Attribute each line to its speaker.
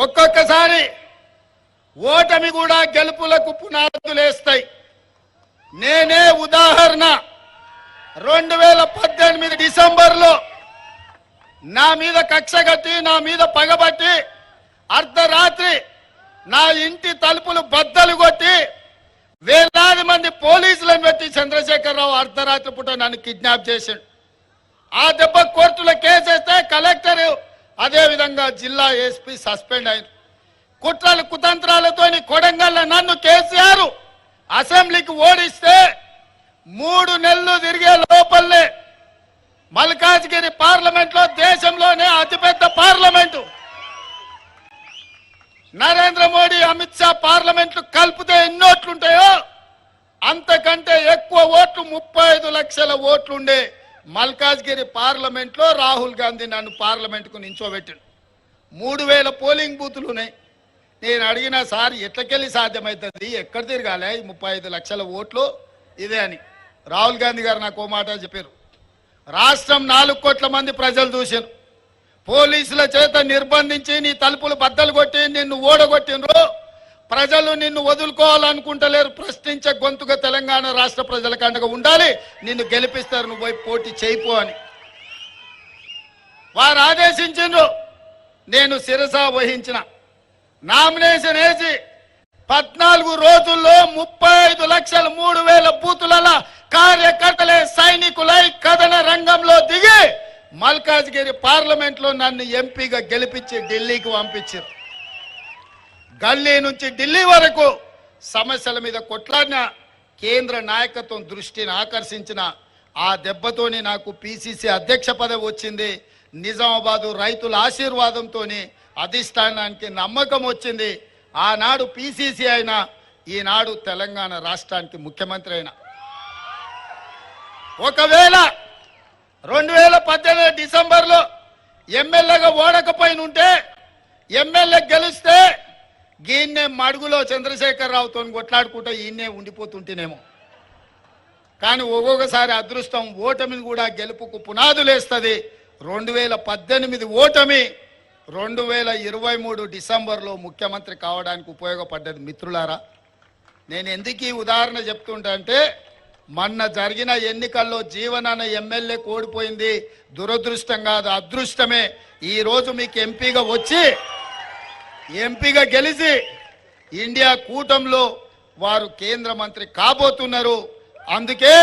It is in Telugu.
Speaker 1: ఒక్కొక్కసారి ఓటమి కూడా గెలుపులకు పునాదులేస్తాయి. నేనే ఉదాహరణ. 2018 డిసెంబర్లో నా మీద కక్ష కట్టి, నా మీద పగబట్టి, అర్ధరాత్రి నా ఇంటి తలుపులు బద్దలు కొట్టి వేలాది మంది పోలీసులను పెట్టి చంద్రశేఖరరావు అర్ధరాత్రి పూట నన్ను కిడ్నాప్ చేశాడు. ఆ దెబ్బ కోర్టులో కేసేస్తే కలెక్టర్, అదేవిధంగా జిల్లా ఎస్పీ సస్పెండ్ అయ్యారు. కుట్రలు కుతంత్రాలతోని కొడంగల్ నన్ను కేసీఆర్ అసెంబ్లీకి ఓడిస్తే 3 నెలలు తిరిగే లోపలనే మల్కాజ్గిరి పార్లమెంట్ లో, దేశంలోనే అతిపెద్ద పార్లమెంటు, నరేంద్ర మోడీ అమిత్ షా పార్లమెంట్లు కలిపితే ఎన్ని ఓట్లుంటాయో అంతకంటే ఎక్కువ ఓట్లు, 35 లక్షల ఓట్లుండే మల్కాజ్గిరి పార్లమెంట్ లో రాహుల్ గాంధీ నన్ను పార్లమెంట్ కు నించోబెట్టాడు. 3000 పోలింగ్ బూతులు ఉన్నాయి. నేను అడిగిన సార్ ఎట్లకెళ్ళి సాధ్యమవుతుంది, ఎక్కడ తిరగాలి 35 లక్షల ఓట్లు ఇదే అని. రాహుల్ గాంధీ గారు నాకు ఓ మాట చెప్పారు. రాష్ట్రం 4 కోట్ల మంది ప్రజలు చూశారు. పోలీసుల చేత నిర్బంధించి నీ తలుపులు బద్దలు కొట్టి నిన్ను ఓడగొట్టినరు. ప్రజలు నిన్ను వదులుకోవాలనుకుంటలేరు. ప్రశ్నించే గొంతుగా తెలంగాణ రాష్ట్ర ప్రజల కండగా ఉండాలి, నిన్ను గెలిపిస్తారు, నువ్వు పోయి పోటీ చేయిపో అని వారు ఆదేశించిండ్రు. నేను శిరస వహించిన. నామినేషన్ వేసి 14 రోజుల్లో 35 లక్షల 3,000 బూతుల కార్యకర్తలే సైనికులై కథన రంగంలో దిగి మల్కాజ్గిరి పార్లమెంట్ లో నన్ను ఎంపీగా గెలిపించి ఢిల్లీకి పంపించారు. గల్లీ నుంచి ఢిల్లీ వరకు సమస్యల మీద కొట్లాడిన కేంద్ర నాయకత్వం దృష్టిని ఆకర్షించిన ఆ దెబ్బతోని నాకు పిసిసి అధ్యక్ష పదవి వచ్చింది. నిజామాబాదు రైతుల ఆశీర్వాదంతో అధిష్టానానికి నమ్మకం వచ్చింది. ఆనాడు పిసిసి అయినా, ఈనాడు తెలంగాణ రాష్ట్రానికి ముఖ్యమంత్రి అయినా. ఒకవేళ 2018 డిసెంబర్లో ఎమ్మెల్యేగా ఓడకపోయినుంటే, ఎమ్మెల్యే గెలిస్తే ఈయన్నే మడుగులో చంద్రశేఖరరావుతో కొట్లాడుకుంటూ ఈయన్నే ఉండిపోతుంటేనేమో. కానీ ఒక్కొక్కసారి అదృష్టం ఓటమిని కూడా గెలుపుకు పునాదులేస్తుంది. 2018 ఓటమి 2023 డిసెంబర్లో ముఖ్యమంత్రి కావడానికి ఉపయోగపడ్డది. మిత్రులారా, నేను ఎందుకు ఈ ఉదాహరణ చెప్తుంటా అంటే, మొన్న జరిగిన ఎన్నికల్లో జీవనాన్న ఎమ్మెల్యే ఓడిపోయింది దురదృష్టం కాదు, అదృష్టమే. ఈరోజు మీకు ఎంపీగా వచ్చి, ఎంపీగా గెలిచి ఇండియా కూటమిలో వారు కేంద్ర మంత్రి కాబోతున్నారు. అందుకే